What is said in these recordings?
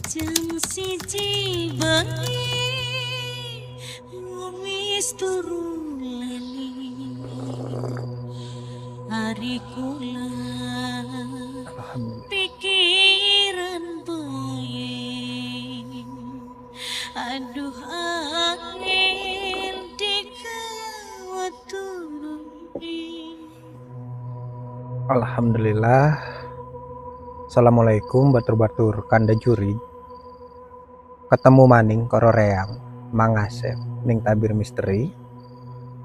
Jam siji bengi wis turu lali hari kula pikiran bayi aduh angin dikawat turuni. Alhamdulillah. Assalamualaikum batur-batur kanda juri. Ketemu maning karo reang mangasep ning tabir misteri.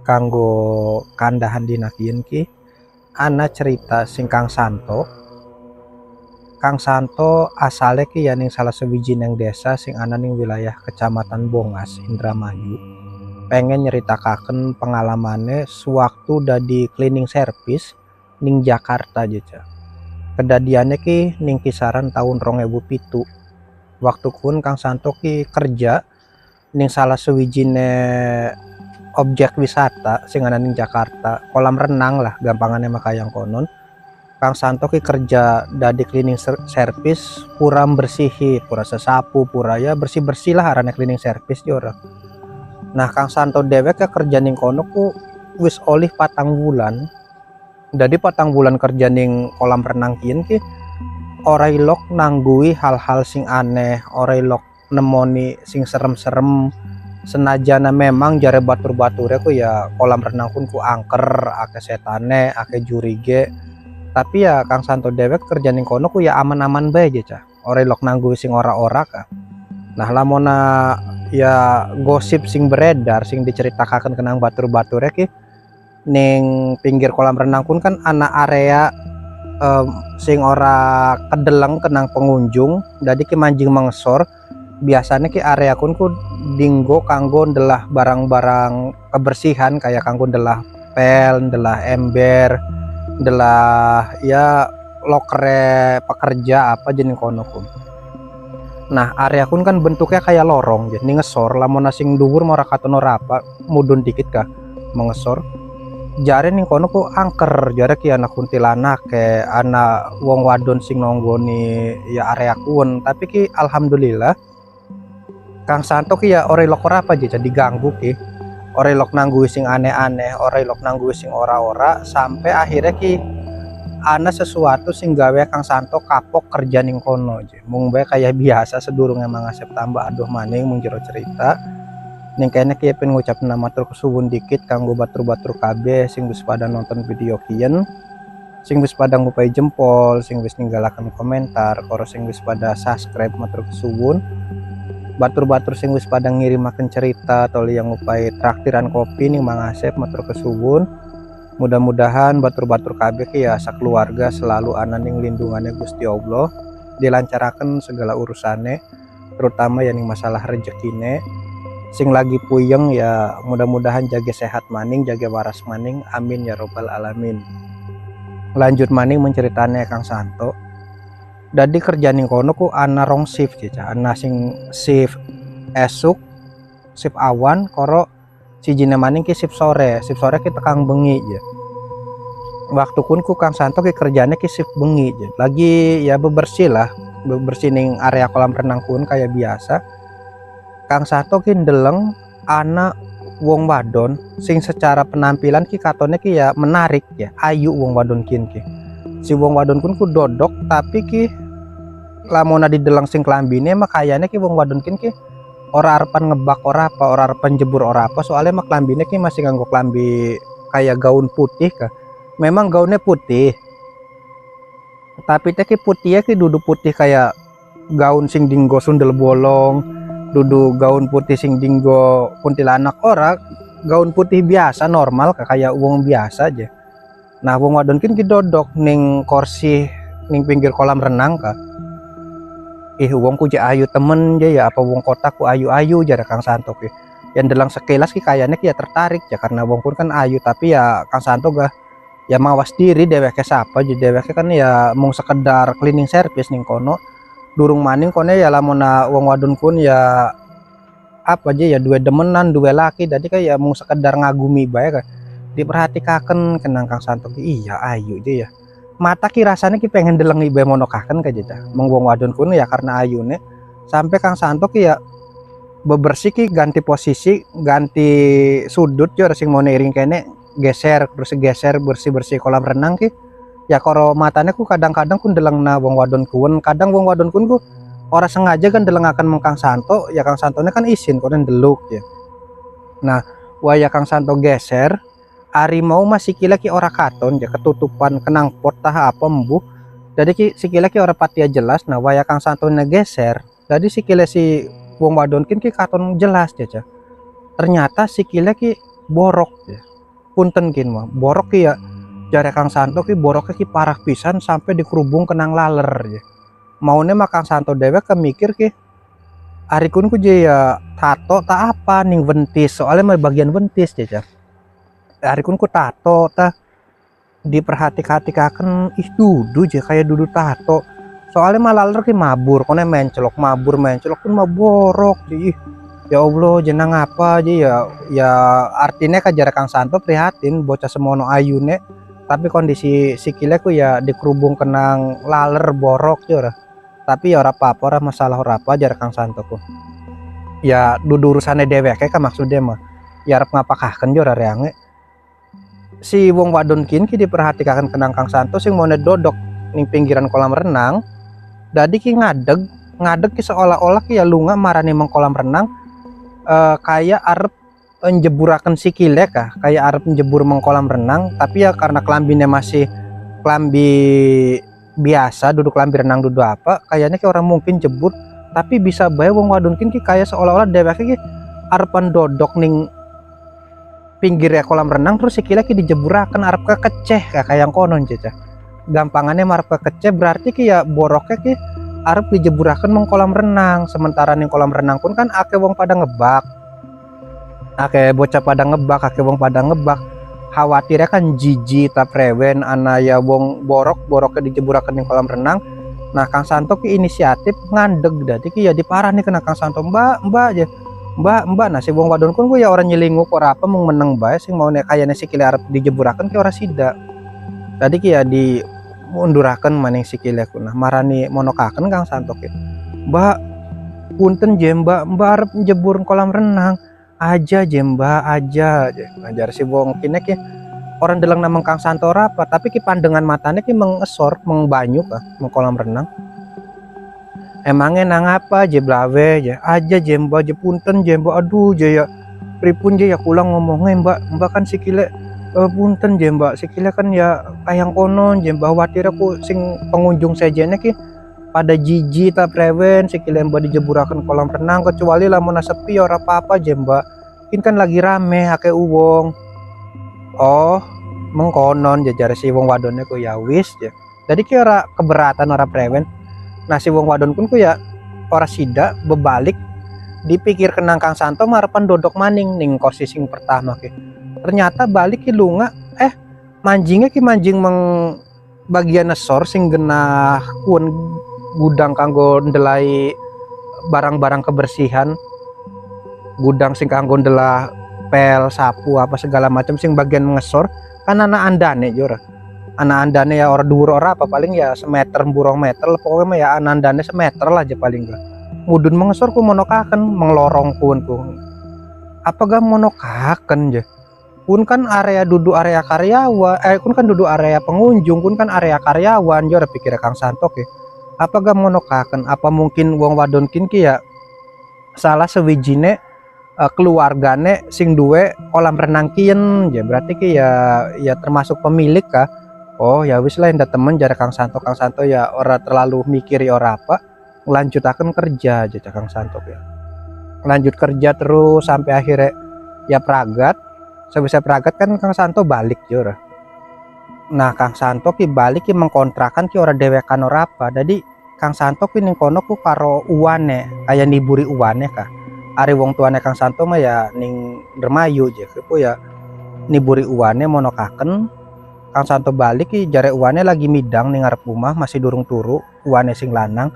Kanggo kandahan dinakian ki ana cerita sing Kang Santo. Kang Santo asale ki ya ning salah sawijining desa sing ana ning wilayah Kecamatan Bongas, Indramayu. Pengen nyeritakaken pengalamane sewaktu dadi cleaning service ning Jakarta aja. Kedadiannya ki ning kisaran tahun 2007. Waktu kun Kang Santo ki kerja ning salah sawijine objek wisata sing ana ning Jakarta, kolam renang lah gampangane makayang konon. Kang Santo ki kerja dadi cleaning service, pura bersihi, pura sesapu, pura ya bersih-bersih lah arane cleaning service di orang. Nah Kang Santo dewek kerja ning kono ku wis olih 4 bulan. Jadi 4 bulan kerja ning kolam renang kian ki ora ilok nanggui hal-hal sing aneh, ora ilok nemoni sing serem-serem. Senajana memang jare batur-bature ku ya kolam renang pun ku angker, ake setane, ake jurige. Tapi ya Kang Santo dewek kerja ning kono ku ya aman-aman bae aja cah. Ora ilok nanggui sing ora-ora ka. Nah lamona ya gosip sing beredar sing diceritakaken kenang batur-bature ki ning pinggir kolam renang pun kan anak area sing ora kedeleng kenang pengunjung, jadi ki manjing mengesor. Biasanya ki area kun ku dinggo kanggo ndelah barang-barang kebersihan kayak kanggo ndelah pel, ndelah ember, ndelah ya lokere pekerja apa jenis kono kun. Nah area kun kan bentuknya kayak lorong jadi ngesor lamun sing dhuwur mau katon ora apa mudun dikit kah mengesor. Jare ning kono ku angker, jare ki anak kuntilanak ke anak wong wadon sing nonggoni ya area kun. Tapi ki alhamdulillah Kang Santo ki ya ora ilok ora apa aja diganggu ki. Ora ilok nanggu sing aneh-aneh, ora ilok nanggu sing ora-ora sampai akhirnya ki ana sesuatu sing gawe Kang Santo kapok kerja ning kono aja. Mung bae kayak biasa sedurunge mangasep tambah aduh maning mung jero cerita. Ning kene ki pengen ngucapin matur kesuwun dikit kanggo batur-batur kabeh sing wis pada nonton video kian, sing wis pada ngupai jempol, sing wis ninggalaken komentar, karo sing wis pada subscribe matur kesuwun. Batur-batur sing wis pada ngirimaken cerita atau yang ngupai traktiran kopi ning mangasep matur kesuwun. Mudah-mudahan batur-batur kabeh ki ya sakeluarga selalu ana ning lindungannya Gusti Allah, dilancaraken segala urusane, terutama ya ning masalah rezekine. Sing lagi puyeng ya mudah-mudahan jaga sehat maning, jaga waras maning, amin ya robbal alamin. Lanjut maning menceritane Kang Santo. Dadi kerja ning kono ku ana rong shift ya, ana sing shift esuk, shift awan, koro sijine maning ki shift sore ki tekang bengi ya. Waktu kun ku Kang Santo ki kerjane ki shift bengi ya. Lagi ya bebersih lah, bebersih ning area kolam renang kun kayak biasa. Kang Santo ki ndeleng anak wong wadon sing secara penampilan ki katone ki ya menarik ya, ayu wong wadon kin ki. Si wong wadon kun ku dodok tapi ki lamona dideleng sing klambine mah kayane ki wong wadon kin ki ora arepan ngebak ora apa, ora arepan jebur ora apa, soalnya mah klambine ki masih nganggo klambi kayak gaun putih kah. Memang gaunnya putih. Tapi teh ki putihnya ki dudu putih kayak gaun sing dinggo sundel bolong. Dudu gaun putih sing dinggo kuntilanak ora, gaun putih biasa normal kayak wong biasa aja. Nah wong wadon kin dodok ning kursi ning pinggir kolam renang ka. Wong ku ja ayu temen ya apa wong kota ku ayu-ayu jare Kang Santo ki. Yang delang sekilas ki kayaknya ki ya tertarik ya karena wong pun kan ayu tapi ya Kang Santo gak ya mawas diri deweke sapa jadi deweke kan ya mung sekedar cleaning service ning kono. Durung maning kone ya lamona wong wadon kun ya apa aja ya dua demenan dua laki jadi kayak ya mau sekedar ngagumi bae kan diperhatikaken kenang Kang Santo ki iya ayu aja ya mata ki rasanya ki pengen delengi bae monokaken ka jeda meng wong wadon kun ya karena ayune sampai Kang Santo ki ya bebersih ki ganti posisi ganti sudut yo sing mau iring kene geser terus geser bersih kolam renang ki ya karo matanya ku kadang-kadang ku ndelengna wong wadon kuwen, kadang wong wadon kuwen ku ora sengaja kan ndelengaken meng Kang Santo ya Kang Santone kan izin kono ndeluk ya. Nah waya Kang Santo geser harimau masih kila ki ora katon ya ketutupan kenang pot tah apa embuh jadi ki sikile ki ora patia jelas. Nah waya Kang Santone geser jadi sikile si wong wadon ki katon jelas ya. Ternyata sikile ki borok ya. Punten kin mah borok ki ya jare Kang Santo ki boroknya ki parah pisan sampai dikerubung kenang laler ya. Maune mah Kang Santo dewek kemikir ki arikun ku je ya tato tak apa ning wentis soalnya mah bagian wentis ya. Arikun ku tato ta diperhati-hatikaken ih dudu je kayak dudu tato. Soalnya mah laler ki mabur kone mencelok pun mah borok ih. Ya Allah jenang apa aja ya artinya kajara Kang Santo prihatin bocah semono ayune tapi kondisi sikile ku ya dikerubung kenang laler borok ya tapi ya ora apa-apa ora masalah ora apa jar Kang Santo ku ya dudu urusane dheweke kan maksudnya mah ya arep ngapakaken yo ora reange si wong wadon ki diperhatikaken kenang Kang Santo sing mone dodok ning pinggiran kolam renang dadi ki ngadeg ki seolah-olah ki ya lunga marani meng kolam renang kayak arep njeburaken sikile kah kayak arep njebur meng kolam renang tapi ya karena kelambine masih kelambi biasa duduk kelambi renang duduk apa kayaknya kayak orang mungkin jebur tapi bisa bae wong wadon ki kayak seolah-olah dheweke ki arepan dodok ning pinggirnya kolam renang terus sikile ki dijeburaken arep kekeceh kayak yang konon cecah gampangannya arep kekeceh berarti ki ya boroknya ki arep dijeburaken meng kolam renang sementara ning kolam renang pun kan akeh wong pada ngebak akeh bocah pada ngebak akeh wong pada ngebak khawatirnya kan jiji tak prewen ana ya wong boroknya dijeburaken ning kolam renang. Nah Kang Santo ki inisiatif ngandeg dadi ki ya diparani kena Kang Santo mbak aja mbak nah si wong wadon kun ya orang nyelinguk ora apa mung meneng bae sing mau nek kayane sikile arep dijeburaken ki ora sida tadi ki ya di munduraken maning sikile ku nah marani monokaken Kang Santo ki mbak punten je mbak arep njebur kolam renang aja jemba aja ngajar si wong kene ki orang deleng namang Kang Santo apa tapi ki pandangan matanya ki mengesor mengbanyu kah meng kolam renang emangnya nang apa je blawe aja jemba je punten jemba aduh je ya pripun je ya kulang ngomongnya mbak kan sikile punten jemba sikile kan ya kayang konon jemba khawatir aku sing pengunjung sejene ki pada jiji tak prewen sikile mbak dijeburaken kolam renang kecuali lamun sepi ora apa-apa je mbak ini kan lagi rame akeh uwong oh mengkonon jajar si wong wadonnya ku ya wis ya jadi ki ora keberatan ora prewen nah si wong wadon pun ku ya ora sida bebalik dipikir kenang Kang Santo marepan dodok maning ning kursi sing pertama ki ternyata balik ki lunga manjingnya ki manjing meng bagian nesor sing genah kun gudang kanggo ndelai barang-barang kebersihan gudang sing kanggo ndelah pel sapu apa segala macam sing bagian ngesor kan anak andane jora anak andane ya ora dhuwur ora apa paling ya semeter burong meter pokoknya mah ya anak andane semeter lah aja paling gak mudun mengesor ku monokaken menglorong kun apa gak monokaken je kun kan area duduk area karyawan kun kan duduk area pengunjung kun kan area karyawan jora pikir Kang Santo ke apa gak monokaken apa mungkin wong wadon ki ya salah sewijine keluargane sing duwe kolam renang kien ya berarti ki ya termasuk pemilik kah oh ya wis lah ndak temen jare Kang Santo ya ora terlalu mikiri ora apa lanjutaken kerja aja Kang Santo ya lanjut kerja terus sampai akhirnya ya pragat sebisa pragat kan Kang Santo balik jora nah Kang Santo ki balik ki mengkontrakan ki ora dewekan ora apa jadi Kang Santo ki ning kono ku karo uwane kaya niburi uwane kah ari wong tuane Kang Santo mah ya ning Dermayu je kepo ya niburi uwane monokaken Kang Santo balik ki jare uwane lagi midang ning ngarep rumah masih durung turu uwane sing lanang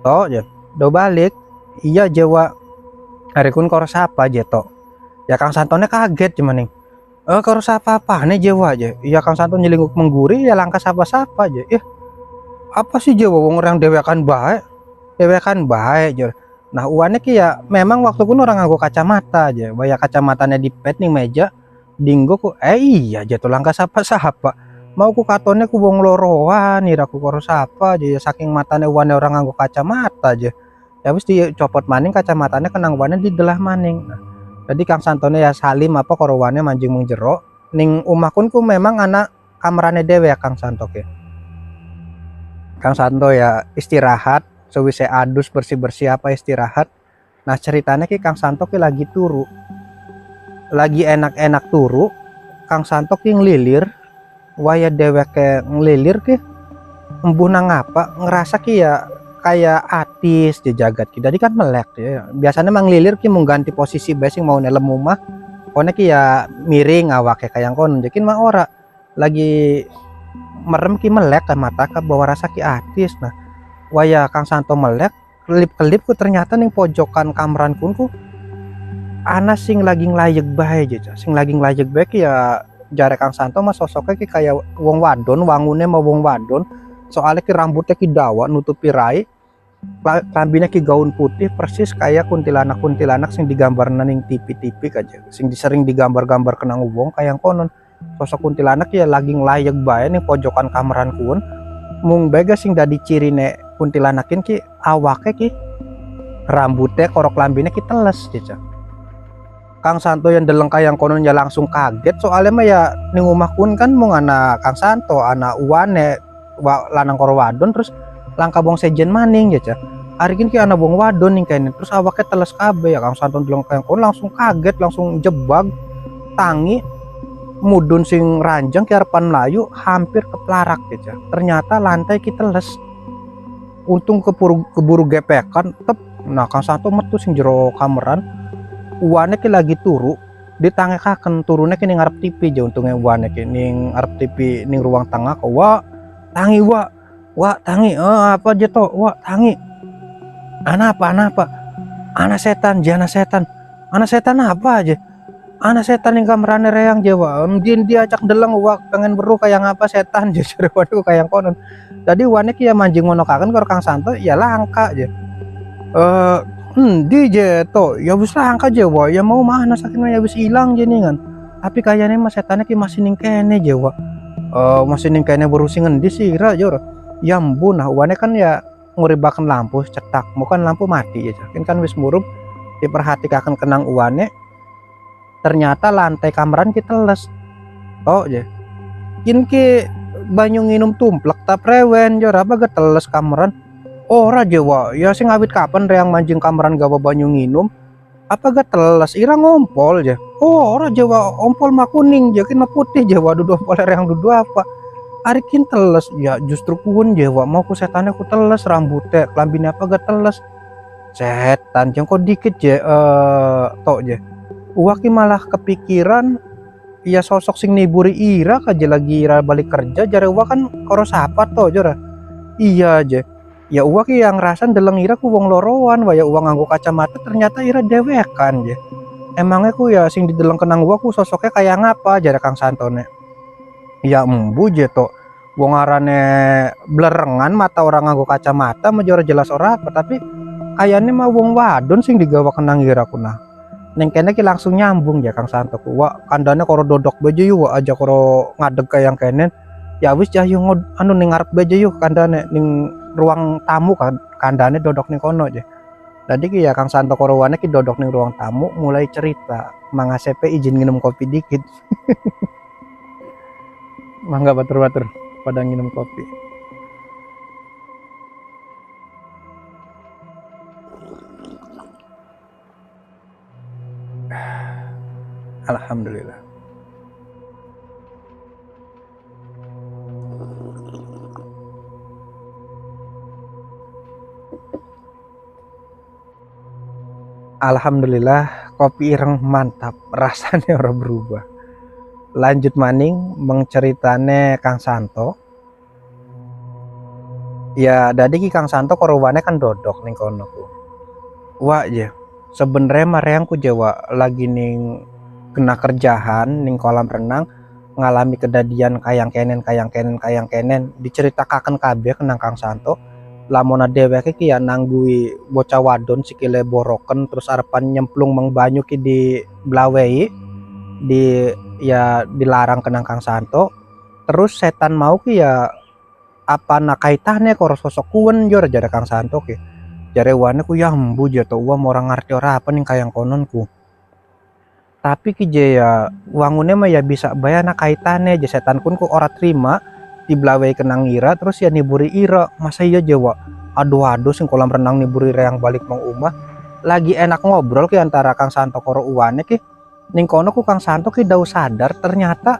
to je do balik iya Jawa hari kun karo sapa je to ya Kang Santone kaget cuman ning karo sapa apane Jawa je iya Kang Santo nyelinguk mengguri ya langkah sapa-sapa je apa sih Jawa wong orang dewekan bae dewekan bae jur. Nah uane ki ya memang waktu pun orang nganggo kacamata aja, baya kacamatanya dipet nih meja, dinggo ku iya jatuh langkah sapa-sapa. Mau ku katone ku wong loroan ira ku karo sapa aja ya saking matane uane orang nganggo kacamata aja. Ya wis dicopot maning kacamatanya kenang uane didelah maning. Nah, jadi Kang Santone ya salim apa karo uane manjing mung jero. Ning omahkun ku memang anak kamarane dhewe ya Kang Santo ke. Kang Santo ya istirahat, sewise adus bersih-bersih apa istirahat. Nah ceritanya ki Kang Santo ki lagi turu, lagi enak-enak turu. Kang Santo ki ngelilir, waya deweke ngelilir ki embuh nang apa ngerasa ki ya kayak atis di jagat ki. Jadi kan melek ya. Biasanya mang lilir ki mung ganti posisi basing mau nelem omah. Kone ki ya miring awake kayak kono. Jadi mah ora lagi merem ki melek kan mata ka bawa rasa ki atis. Nah waya Kang Santo melek kelip-kelip ku ternyata ning pojokan kameran kun ku ana sing lagi nglayeg bae aja, sing lagi nglayeg bae ki ya jare Kang Santo mah sosoknya ki kayak wong wadon, wangune mah wong wadon. Soalnya ki rambutnya ki dawa nutupi rai, klambinya ki gaun putih persis kayak kuntilanak sing digambar ning TV-TV aja, sing sering digambar-gambar kenang wong kayak konon. Sosok kuntilanak ya lagi nglayeg bae ning pojokan kameran kun. Mung bega sing dadi cirine kuntilanakin ki awake ki rambutnya korok lambine ki teles gitu. Kang Santo yang deleng kayang konon ya langsung kaget soalnya mah ya ning omah kun kan mung anak Kang Santo, anak uane lanang karo wadon terus langka bong sejen maning ya hari ini ki anak bong wadon ning kene terus awake teles kabeh ya Kang Santo deleng kayang konon langsung kaget langsung jebag tangi mudun sing ranjang ki arepan melayu hampir keplarak ya ternyata lantai ki teles untung keburu gepekan tep. Nah Kang Santo metu sing jero kameran uane ki lagi turu ditangekaken turune ki ning ngarep TV aja untungnya uane ki ning ngarep TV ning ruang tengah kok wa tangi wa tangi apa aja to wa tangi ana apa ana setan jana setan ana setan apa aja ana setan ning kamerane reang Jawa ndien diajak deleng wa pengen beru kayak ngapa setan jare waduh kayak konon. Tadi uane ki ya manjing ngono kaken karo Kang Santo ya langka aja di je to ya wis langka Jawa ya mau mana sakitnya ya wis ilang jeningan tapi kayaknya mas setannya ki masih ning kene Jawa masih ning kene berusi ngendi sih ra jor ya ampun. Nah uane kan ya nguribaken lampu cetak bukan lampu mati ya kan wis murup diperhatikaken kenang uane ternyata lantai kameran ki teles oh ya kin ki banyu nginum tumplek tak prewen jor apa gak teles kameran ora Jawa ya sing awit kapan reang manjing kameran gawa banyu nginum apa gak teles ira ngompol aja ora Jawa ompol mah kuning jakin mah putih Jawa dudu ompol reang dudu apa arikin teles ya justru kun Jawa mau ku setannya ku teles rambutnya kelambine apa gak teles setan jengko dikit je tok je uaki malah kepikiran ya sosok sing niburi ira aja lagi ira balik kerja jare uak kan karo sapa to jora iya aja ya uak yang ngerasan deleng ira ku wong loroan waya uak nganggo kacamata ternyata ira dewekan je emangnya ku ya sing dideleng kenang uak ku sosoknya kayak ngapa jare Kang Santone ya embu je to wong arane blerengan mata orang nganggo kacamata majora jelas ora apa tapi kayaknya mah wong wadon sing digawa kenang ira ku nah neng kene ki langsung nyambung ya Kang Santo ku wa kandane karo dodok bejo yu aja karo ngadeg kayang kene ya wis jayu anu ning ngarep bejo yu kandane ning ruang tamu kan kandane dodok ning kono aja. Tadi ki ya Kang Santo karo wane ki dodok ning ruang tamu mulai cerita Mang ACP izin minum kopi dikit. Mangga batur-batur pada minum kopi. Alhamdulillah. Alhamdulillah kopi ireng mantap rasanya ora berubah. Lanjut maning mengceritane Kang Santo. Ya dadi ki Kang Santo karo wane kan dodok ning kono ku. Wah ya sebenarnya mareang ku Jawa lagi ning kena kerjaan ning kolam renang ngalami kedadian kayang kenen diceritakaken kabeh kenang Kang Santo lamona dheweke ki ya nanggui bocah wadon sikile boroken terus arepan nyemplung mang banyu ki di blawei di ya dilarang kenang Kang Santo. Terus setan mau ki ya apa na kaitane karo sosok kuwen jor jare Kang Santo ki. Jare wane ku ya embu je to uang orang ngerti ora apa ning kayang konon ku. Tapi ki je ya wangune mah ya bisa bayana kaitane je setan kun ku ora terima dibelawai kenang ira terus ya niburi ira. Masa iya Jawa aduh sing kolam renang niburi reang balik mang umah lagi enak ngobrol ki antara Kang Santo karo uwane ki ning kono ku Kang Santo ki dau sadar ternyata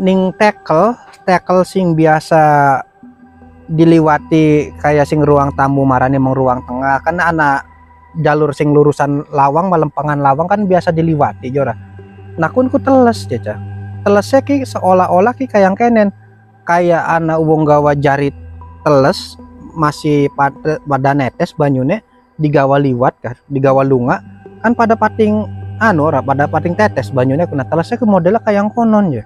ning tekel sing biasa diliwati kayak sing ruang tamu marane meng ruang tengah kan anak jalur sing lurusan lawang malempangan lawang kan biasa diliwati jora. Nah kun ku teles caca telesnya ki seolah-olah ki kayang kenen kayak anak wong gawa jari teles masih pada netes banyune digawa liwat kan digawa lunga kan pada pating pada pating tetes banyune kuna telesnya ke modelnya kayang konon ya.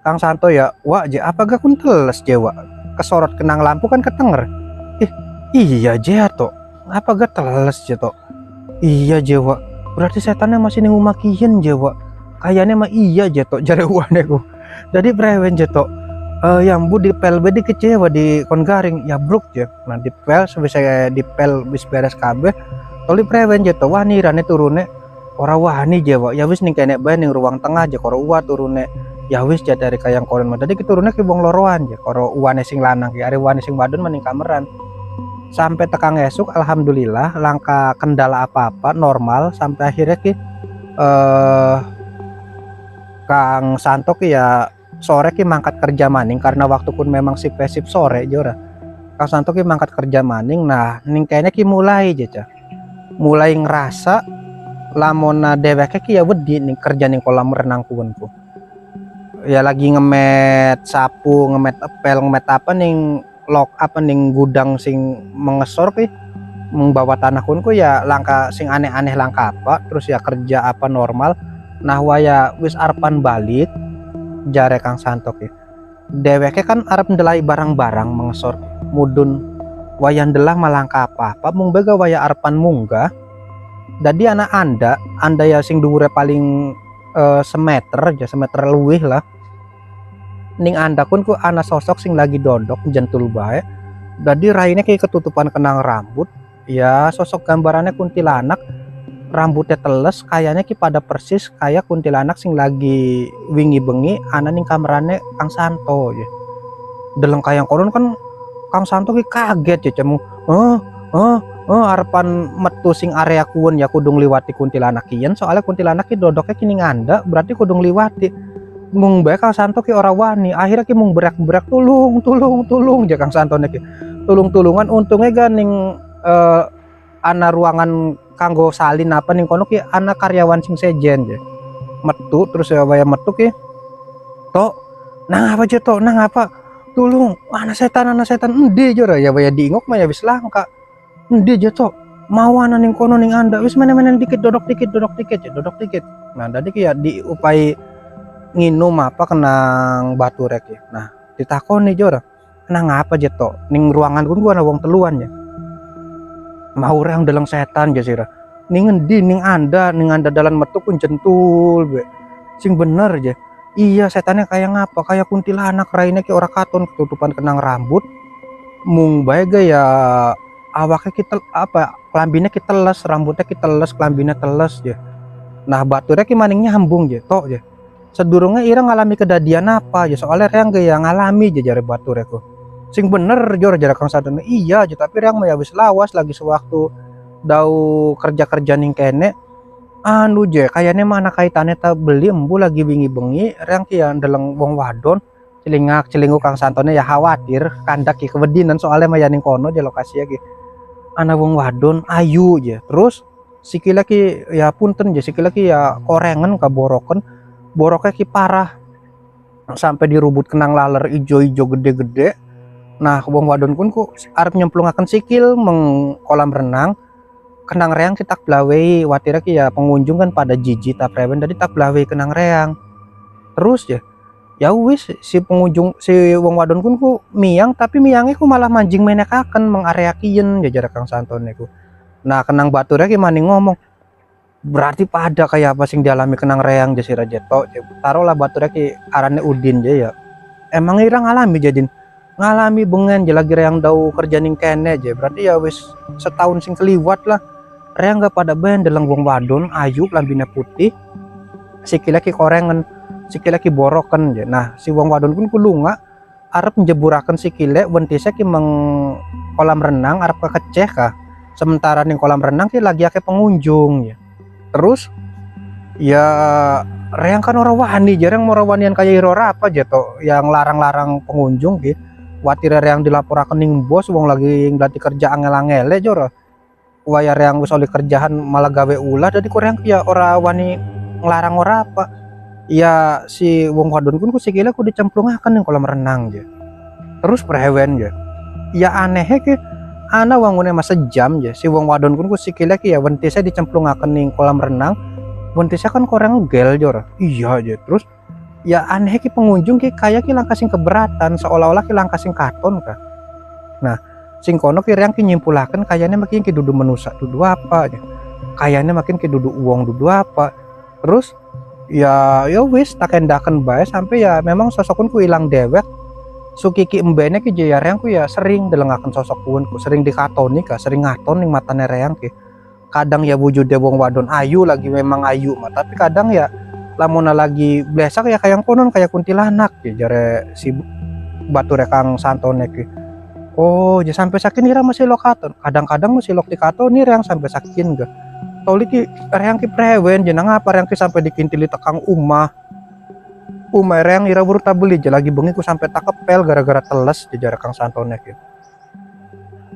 Kang Santo ya wah je apa gak kun teles jewa kesorot kenang lampu kan ketenger iya je to apa gak teles je to iya jewa berarti setannya masih ning umakian jewa kayaknya mah iya je to jare uane ku jadi prewen je to yang bu di pel bedi kecewa di kon garing ya bruk je nah di pel sebisa di pel bis beres kabeh toli prewen je to wani rane turune ora wani jewa ya wis ning kene bae ning ruang tengah je karo uwa turune ya wis jadi dari kayang koren mah dadi kiturune ki wong loroan ya karo uwane sing lanang ki are uwane sing wadon maning kameran sampai tekang esuk alhamdulillah langka kendala apa-apa normal sampai akhirnya ki Kang Santo ki ya sore ki mangkat kerja maning karena waktu pun memang sip sore jora Kang Santo ki mangkat kerja maning nah ning kayaknya ki mulai aja mulai ngerasa lamona dheweke ki ya wedi ning kerja ning kolam renang kuwenku ya lagi ngemet sapu, ngemet epel, ngemet apa ning lok apa ning gudang sing mengesor ki membawa tanah kunku ya langka sing aneh-aneh langka apa terus ya kerja apa normal nah waya wis arepan balik jare Kang Santo ki dheweke kan arep ndelai barang-barang mengesor mudun waya ndelah malangka apa mung bega waya arepan munggah dadi anak anda ya sing dhuwure paling semeter luwih lah ning anda kun ku ana sosok sing lagi dodok jentul bae jadi raine kayak ketutupan kenang rambut ya sosok gambarannya kuntilanak rambutnya teles kayaknya ki pada persis kayak kuntilanak sing lagi wingi bengi ana ning kamerane Kang Santo ya deleng kayang konon kan Kang Santo ki kaget ya cemu arepan metu sing area kuwen ya kudung liwati kuntilanak kian soalnya kuntilanak ki dodoknya kini nganda berarti kudung liwati mung bae Kang Santo ki ora wani akhirnya ki mung berak-berak tulung je Kang Santo ki tulungan untungnya ganing ana ruangan kanggo salin apa ning kono ki ana karyawan sing sejen je metu terus ya waya metu ki to nang apa je to nang apa tulung ana setan endi jora ya waya diingok mah ya wis langka endi je to mau ana ning kono ning anda wis menen dikit dodok dikit nah tadi ki ya diupai nginum apa kenang batu rek ya. Nah ditakoni jora kenang apa je to ning ruangan kun gua ana wong teluan ya mau reang deleng setan je sira ning endi ning anda dalan metu kun jentul be sing bener je iya setannya kayak ngapa kayak kuntilanak raine ki ora katon ketutupan kenang rambut mung bae ya awaknya kita apa kelambine kita teles rambutnya kita teles kelambine teles je nah baturnya ki maning nyambung je tok je sedurunge ira ngalami kedadian apa ya soalnya reang gaya ngalami je jare batur ku sing bener jor jare Kang Santo iya je tapi reang mah ya wis lawas lagi sewaktu dau kerja ning kene anu je kayaknya mah anak kaitane ta beli embu lagi wingi bengi reang ki ya ndeleng wong wadon celinguk Kang Santone ya khawatir kandak ki kewedinan soalnya mah ya ning kono je lokasi ki ana wong wadon ayu je terus sikile ki ya punten je sikile ki ya korengen kaboroken boroknya ki parah sampai dirubut kenang laler ijo-ijo gede-gede nah wong wadon kun ku arep nyemplungaken sikil meng kolam renang kenang reang kita blawei watira ki ya pengunjung kan pada jijik tak prewen jadi tak blawei kenang reang terus ya Ya wis si pengunjung si wong wadon kun ku miang, tapi miangnya ku malah manjing menekaken mengareakieun jajar Kang Santone ku. Nah kenang baturnya ki maning ngomong, berarti pada kayak apa sing dialami kenang reang jasi Rajeto. Taruhlah baturnya ki arane Udin je ya. Emang ira ngalami jadin ngalami bengen je lagi reang dau kerja ning kene je. Berarti ya wis setahun sing keliwat lah. Reang gak pada ben deleng wong wadon ayu lambine putih. Sikile ki korengen, sikile ki boroken je. Nah, si wong wadon pun kulunga arep njeburaken sikile wentise ki meng kolam renang arep kekeceh kah. Sementara ning kolam renang ki lagi akeh pengunjung ya. Terus ya reang kan ora wani, jarang ora wanian kaya irora apa je to yang larang-larang pengunjung ki. Watire reang dilaporaken ning bos wong lagi nglati kerja angel-angele jora. Waya reang wis oli kerjaan malah gawe ulah dadi koreang ya ora wani nglarang ora apa. Ya si wong wadon pun ku sikile ku dicemplungaken ning kolam renang je. Terus prewen je. Ya aneh ke ana wangune mas sejam je si wong wadon pun ku sikile ki ya wentise dicemplungaken ning kolam renang. Wentise kan koreng gel jor. Iya je. Terus ya aneh ki pengunjung ki kayak ki langkah sing keberatan seolah-olah ki langkah sing katon kah. Nah, sing kono ki reang ki nyimpulaken kayaknya makin ki dudu manusia dudu apa je. Kayaknya makin ki dudu uang dudu apa. Terus ya wis tak endaken bae sampai ya memang sosokun ku ilang dewek. Sukiki embene ki jaya reang ku ya sering delengaken sosokun ku sering dikatoni ka sering ngaton ning matane reang ki. Kadang ya wujude wong wadon ayu lagi memang ayu mah tapi kadang ya lamun lagi blesak ya kayak konon kayak kuntilanak ya jare si bature Kang Santone ki. Oh, ya sampai sakin ira masih lokaton. Kadang-kadang masih lok dikaton nih reang sampai sakin ga. Toli ki reang ki prewen jenang apa reang ki sampai dikintili tekang umah. Umah reang ira buru tabeli je lagi bengi ku sampai takepel gara-gara teles di jarak Kang Santone ki.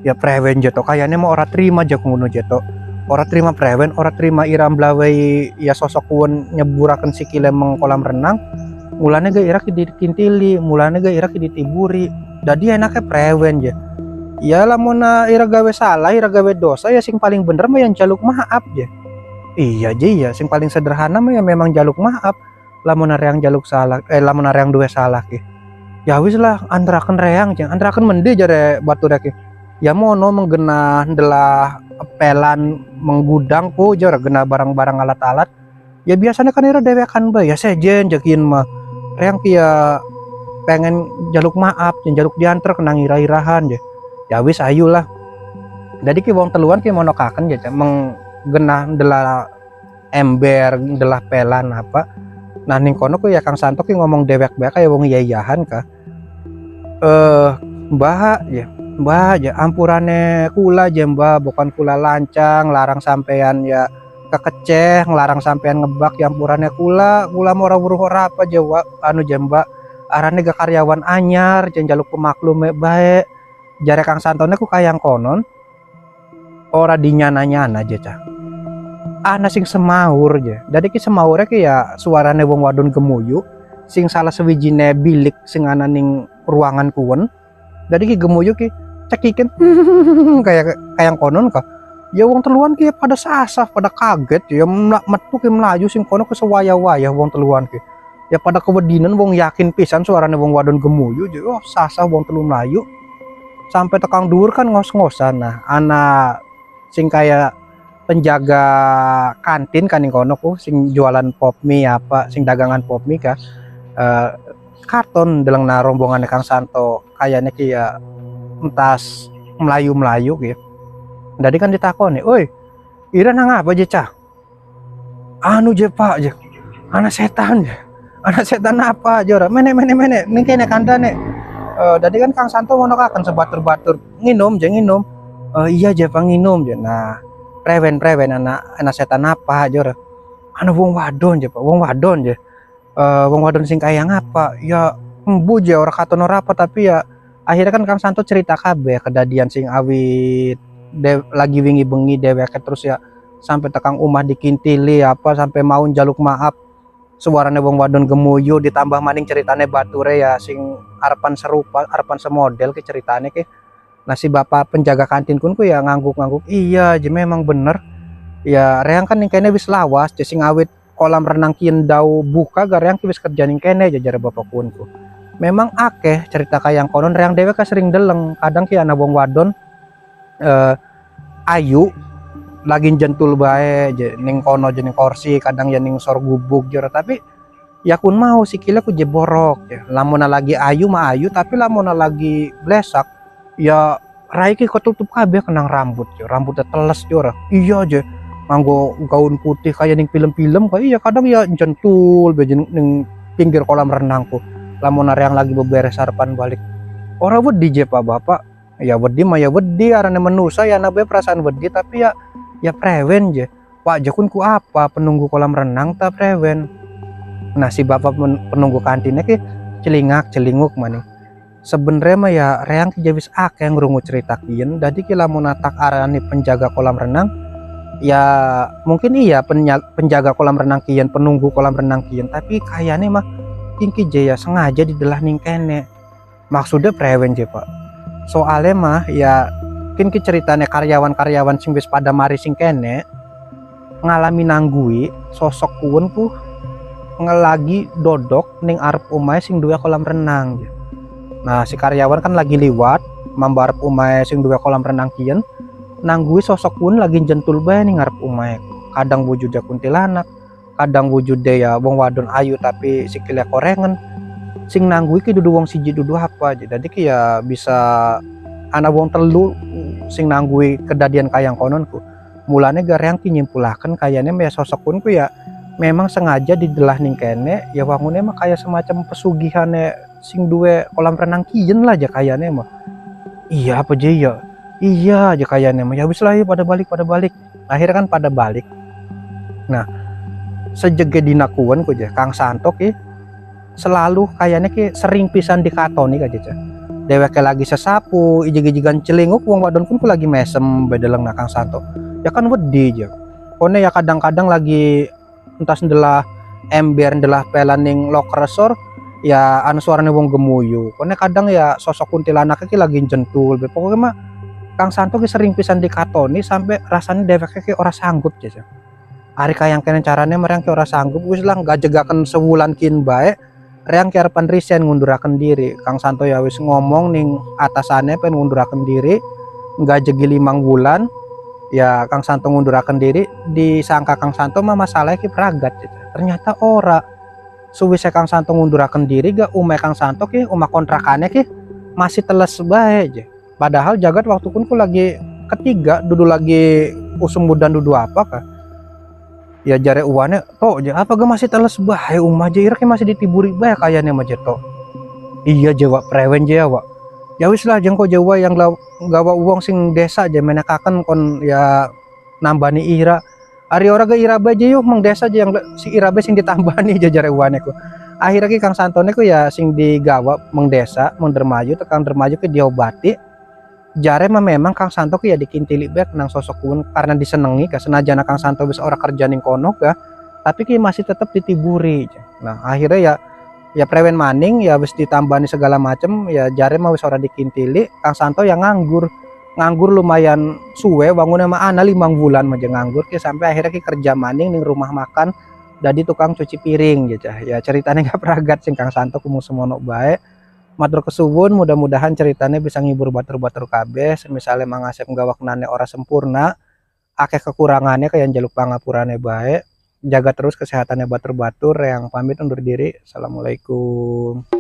Ya prewen je to kayane mau ora terima je ngono je to. Ora terima prewen, ora terima ira mblawai ya sosok kuwen nyeburaken sikile meng kolam renang. Mulane ga ira ki dikintili, mulane ga ira ki ditiburi. Dadi enaknya prewen je. Ya lamun ira gawe salah, ira gawe dosa ya sing paling bener mah yang jaluk maaf je. Iya je ya, sing paling sederhana mah ya memang jaluk maaf. Lamun reang jaluk salah, lamun reang duwe salah ki. Ya wis lah andraken reang je, andraken mende jare batur ki. Ya mono menggenah ndelah pelan menggudang ku jare genah barang-barang alat-alat. Ya biasanya kan ira dewekan bae ya sejen jakin mah. Reang ki ya pengen jaluk maaf, jaluk diantar kenang ira-irahan je. Ya wis ayu lah. Jadi ki wong teluan ki monokaken ya menggenah ndelah ember, ndelah pelan apa. Nah ning kono ku ya Kang Santo ki ngomong dewek bae kaya wong iyahan kah. Mbah ya. Mbah ya ampurane kula je Mbah, bukan kula lancang larang sampean ya kekeceh, nglarang sampean ngebak ya ampurane kula mau ora weruh ora apa je anu je Mbah. Arane ga karyawan anyar jan jaluk pemaklume bae. Jare Kang Santone ku kayang konon ora dinyana-nyana aja cah. Ana sing semaur je. Dadi ki semaure ki ya suarane wong wadon gemuyu sing salah sewijine bilik sing ana ning ruangan kuwen. Dadi ki gemuyu ki cekikin kayak kayang konon kah. Ya wong teluan ki pada sasah, pada kaget ya metu ki melaju sing kono ke sewaya-waya wong teluan ki. Ya pada kewedinan wong yakin pisan suarane wong wadon gemuyu je. Oh sasah wong telu melayu. Sampai tekang dhuwur kan ngos-ngosan. Nah, anak sing kaya penjaga kantin kan ning kono ku sing jualan pop mie apa, sing dagangan pop mie kah. Karton delengna rombongane Kang Santo kayane ki ya entas melayu-melayu gitu. Jadi kan ditakoni, "Oi, ira nang apa je cah?" "Anu je Pak je. Anak setan je." "Anak setan apa jora?" "Mene ning kene kandane." Jadi kan Kang Santo ngonokaken sebatur-batur nginum je nginum. Iya je Pak nginum je. Nah, prewen anak setan apa jora? "Anu wong wadon je Pak, wong wadon je." Wong wadon sing kaya ngapa? Ya embu je ora katon ora apa tapi ya akhirnya kan Kang Santo cerita kabeh kedadian sing awit lagi wingi bengi deweke terus ya sampai tekang umah dikintili apa sampai mau njaluk maaf suarane wong wadon gemuyu ditambah maning ceritane bature ya sing arepan serupa arepan semodel ke ceritane ke. Nah si bapak penjaga kantin kun ku ya ngangguk-ngangguk iya je memang bener ya reang kan ning kene wis lawas je sing awit kolam renang kian dau buka gara yang wis kerja ning kene jare bapak kunku. Memang akeh cerita kayang konon reang dewe ka sering deleng, kadang ki ana wong wadon ayu lagi jentul bae ning kono ning kursi, kadang ya ning sor gubuk jare, tapi ya kun mau sikile ku je borok ya. Lamun lagi ayu mah ayu, tapi lamun lagi blesak ya raiki ketutup kabeh kenang rambut ya. Rambutnya teles jora. Iya aja. Nganggo gaun putih kayak ning film-film kayak iya kadang ya jentul be ning pinggir kolam renangku. Lamun yang lagi beberes sarapan balik. Ora wedi je Pak Bapak. Ya wedi mah ya wedi arane manusia ya nabe perasaan wedi, tapi ya prewen je. Pak jakun ku apa penunggu kolam renang ta prewen. Nah si bapak penunggu kantinnya ki celingak-celinguk maning. Sebenarnya mah ya reang ki jawis akeh ngrungu cerita kian. Dadi ki lamun tak arani penjaga kolam renang, ya mungkin iya penjaga kolam renang kian, penunggu kolam renang kian, tapi kayaknya mah tingki jaya sengaja didelah ning kene. Maksudnya prewen je Pak. Soalnya mah ya mungkin ki ceritanya karyawan-karyawan sing wis pada mari sing kene ngalami nanggui sosok kuwen ku ngelagi dodok ning arep omahe sing duwe kolam renang. Nah si karyawan kan lagi liwat mambarep omahe sing duwe kolam renang kian, nanggui sosok pun lagi jentul bae ning ngarep omahe. Kadang wujudnya kuntilanak, kadang wujudnya ya wong wadon ayu tapi sikile korengen. Sing nanggui ki dudu wong siji dudu apa aja. Jadi ki ya bisa ana wong telu sing nanggui kedadian kayang konon ku. Mulane gareang ki nyimpulaken kayane ya sosok pun ku ya memang sengaja didelah ning kene ya wangune mah kayak semacam pesugihane sing duwe kolam renang kiyen lah aja kayane mah. Iya apa je ya? Iya aja kayane mah. Ya wis lah ya pada balik. Akhirnya kan pada balik. Nah, sejege dina kuwen ku je Kang Santo ki selalu kayaknya ki sering pisan dikatoni aja. Deweke lagi sesapu, ijig-ijigan celinguk wong wadon pun ku lagi mesem bedeleng na Kang Santo. Ya kan wedi je. Kone ya kadang-kadang lagi entah sendelah ember sendelah pelan ning loker resor ya anu suarane wong gemuyu. Kone kadang ya sosok kuntilanak ki lagi jentul. Pokoknya mah Kang Santo ki sering pisan dikatoni sampai rasanya dheweke ki ora sanggup aja. Ari kayang kene carane mereng ki ora sanggup wis lah gajegaken sewulan kin bae reang ki arepan resign ngunduraken diri. Kang Santo ya wis ngomong ning atasane pen ngunduraken diri gajegi 5 bulan. Ya Kang Santo ngunduraken diri, disangka Kang Santo mah masalahnya ki pragat gitu. Ternyata ora. Suwise Kang Santo ngunduraken diri gak umeh Kang Santo ki umah kontrakannya ki masih teles bae aja. Padahal jagat waktu pun ku lagi ketiga dudu lagi usum budan dudu apa kah. Ya jare uane to aja apa gak masih teles bae umah aja irek masih ditiburi bae kayane mah to. Iya Jawa prewen Jawa. Ya wis lah jengko Jawa yang gawa uang sing desa aja menekaken kon ya nambani ira. Ari ora ge ira bae yuk mang desa aja yang si ira bae sing ditambani jajare uane ku. Akhirnya ki Kang Santone ku ya sing digawa mang desa, mang Dermayu tekang Dermayu ki diobati. Jare mah memang Kang Santo ku ya dikintili bae nang sosok kun karena disenengi ka senajan Kang Santo wis ora kerja ning kono ka, tapi ki masih tetep ditiburi. Nah, akhirnya ya prewen maning ya wis ditambani segala macem ya jare mah wis ora dikintili. Kang Santo yang nganggur lumayan suwe wangune mah ana 5 bulan mah nganggur ki sampai akhirnya ki kerja maning ning rumah makan dadi tukang cuci piring gitu ya. Ceritanya gak peragat sing Kang Santo kumu semono bae. Matur kesuwun mudah-mudahan ceritanya bisa ngibur batur-batur kabeh. Semisale Mang Asep gawaknane ora sempurna akeh kekurangannya kayak jaluk pangapurane bae. Jaga terus kesehatannya batur-batur yang pamit undur diri. Assalamualaikum.